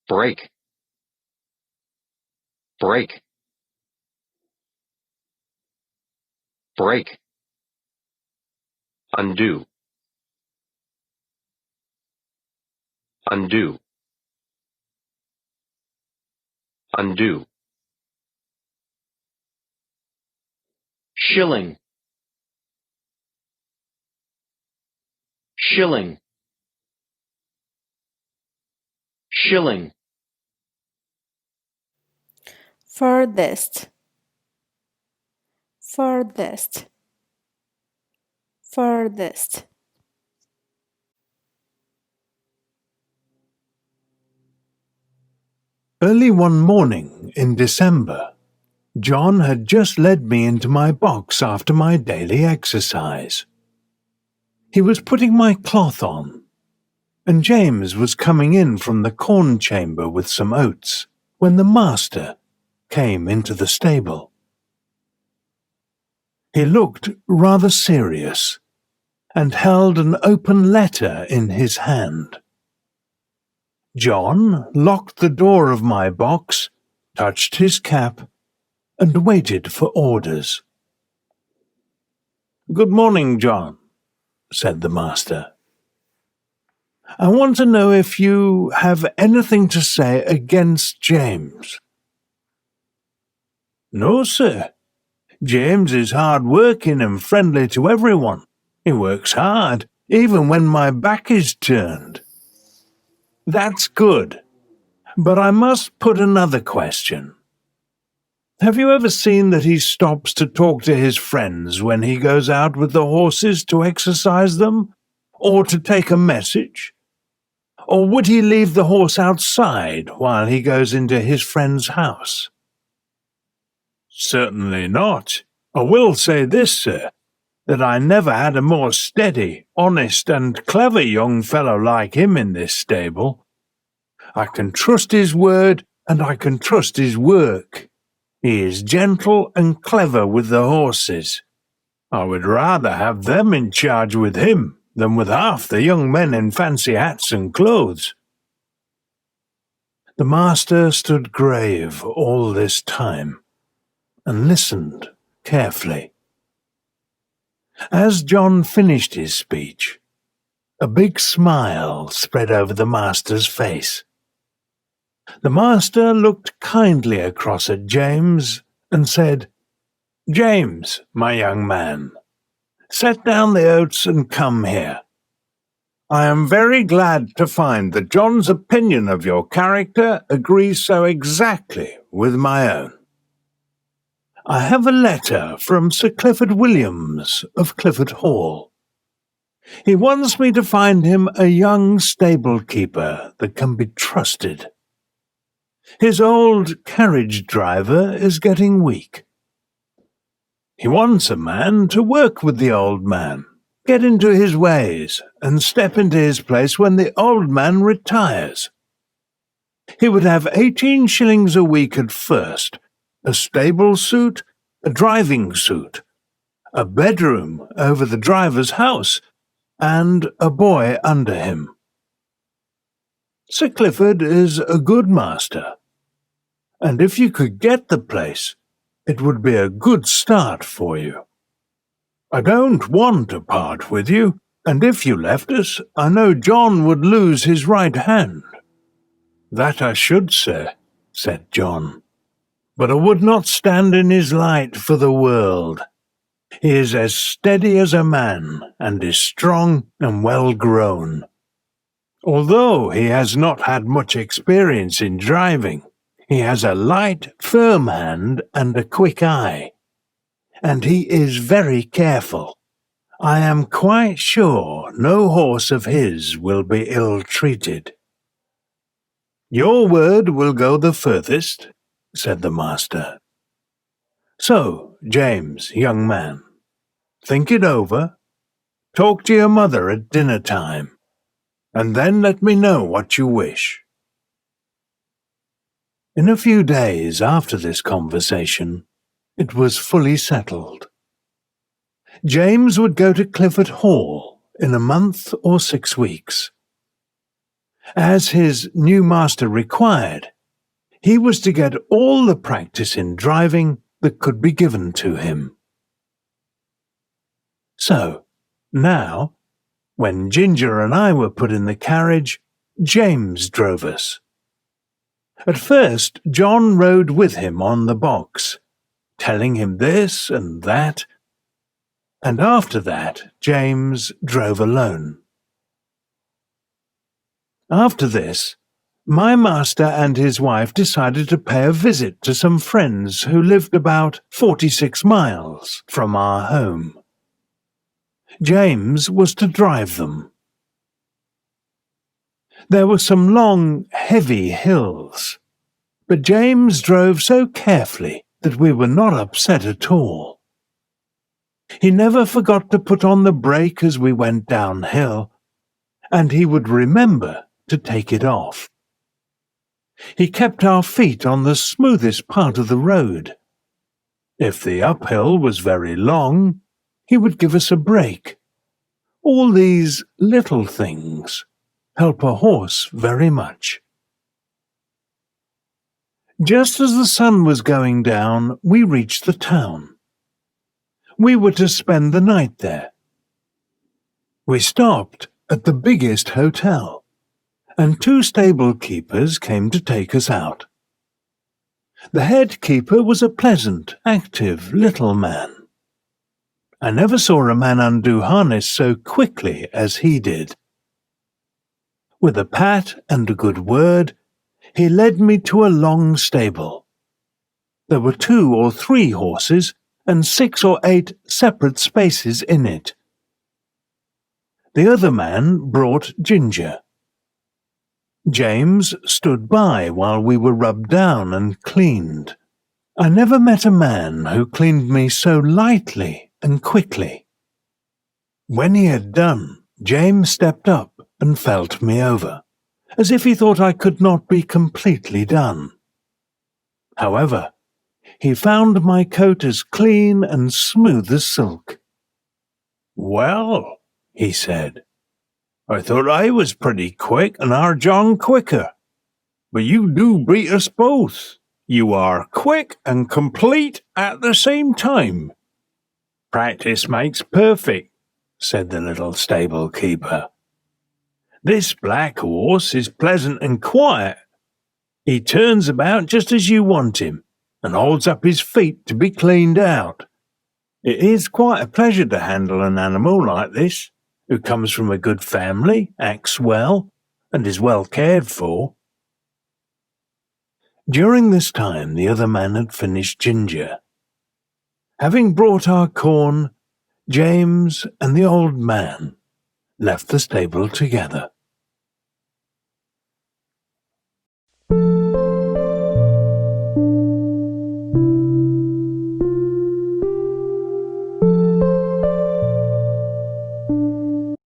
break, break, break, undo, undo, undo, shilling, shilling, shilling, furthest, furthest, furthest. Early one morning in December, John had just led me into my box after my daily exercise. He was putting my cloth on, and James was coming in from the corn chamber with some oats when the master came into the stable. He looked rather serious and held an open letter in his hand. John locked the door of my box, touched his cap, and waited for orders. "Good morning, John," said the master. "I want to know if you have anything to say against James." "No, sir. James is hard-working and friendly to everyone. He works hard, even when my back is turned." "That's good. But I must put another question. Have you ever seen that he stops to talk to his friends when he goes out with the horses to exercise them, or to take a message? Or would he leave the horse outside while he goes into his friend's house?" "Certainly not. I will say this, sir, that I never had a more steady, honest, and clever young fellow like him in this stable. I can trust his word, and I can trust his work. He is gentle and clever with the horses. I would rather have them in charge with him than with half the young men in fancy hats and clothes." The master stood grave all this time and listened carefully. As John finished his speech, a big smile spread over the master's face. The master looked kindly across at James and said, "James, my young man, set down the oats and come here. I am very glad to find that John's opinion of your character agrees so exactly with my own. I have a letter from Sir Clifford Williams of Clifford Hall. He wants me to find him a young stable-keeper that can be trusted. His old carriage driver is getting weak. He wants a man to work with the old man, get into his ways, and step into his place when the old man retires. He would have 18 shillings a week at first, a stable suit, a driving suit, a bedroom over the driver's house, and a boy under him. Sir Clifford is a good master, and if you could get the place, it would be a good start for you. I don't want to part with you, and if you left us, I know John would lose his right hand." "That I should, sir," said John, "but I would not stand in his light for the world. He is as steady as a man, and is strong and well grown. Although he has not had much experience in driving, he has a light, firm hand and a quick eye. And he is very careful. I am quite sure no horse of his will be ill-treated." "Your word will go the furthest," said the master. "So, James, young man, think it over, talk to your mother at dinner time, and then let me know what you wish." In a few days after this conversation, it was fully settled. James would go to Clifford Hall in a month or 6 weeks. As his new master required, he was to get all the practice in driving that could be given to him. So, now, when Ginger and I were put in the carriage, James drove us. At first, John rode with him on the box, telling him this and that, and after that, James drove alone. After this, my master and his wife decided to pay a visit to some friends who lived about 46 miles from our home. James was to drive them. There were some long, heavy hills, but James drove so carefully that we were not upset at all. He never forgot to put on the brake as we went downhill, and he would remember to take it off. He kept our feet on the smoothest part of the road. If the uphill was very long, he would give us a break. All these little things help a horse very much. Just as the sun was going down, we reached the town. We were to spend the night there. We stopped at the biggest hotel, and 2 stable keepers came to take us out. The head keeper was a pleasant, active little man. I never saw a man undo harness so quickly as he did. With a pat and a good word, he led me to a long stable. There were 2 or 3 horses and 6 or 8 separate spaces in it. The other man brought Ginger. James stood by while we were rubbed down and cleaned. I never met a man who cleaned me so lightly and quickly. When he had done, James stepped up and felt me over, as if he thought I could not be completely done. However, he found my coat as clean and smooth as silk. "Well," he said, "I thought I was pretty quick and our John quicker. But you do beat us both. You are quick and complete at the same time." "Practice makes perfect," said the little stable keeper. "This black horse is pleasant and quiet. He turns about just as you want him, and holds up his feet to be cleaned out. It is quite a pleasure to handle an animal like this, who comes from a good family, acts well, and is well cared for." During this time the other man had finished Ginger. Having brought our corn, James and the old man left the stable together.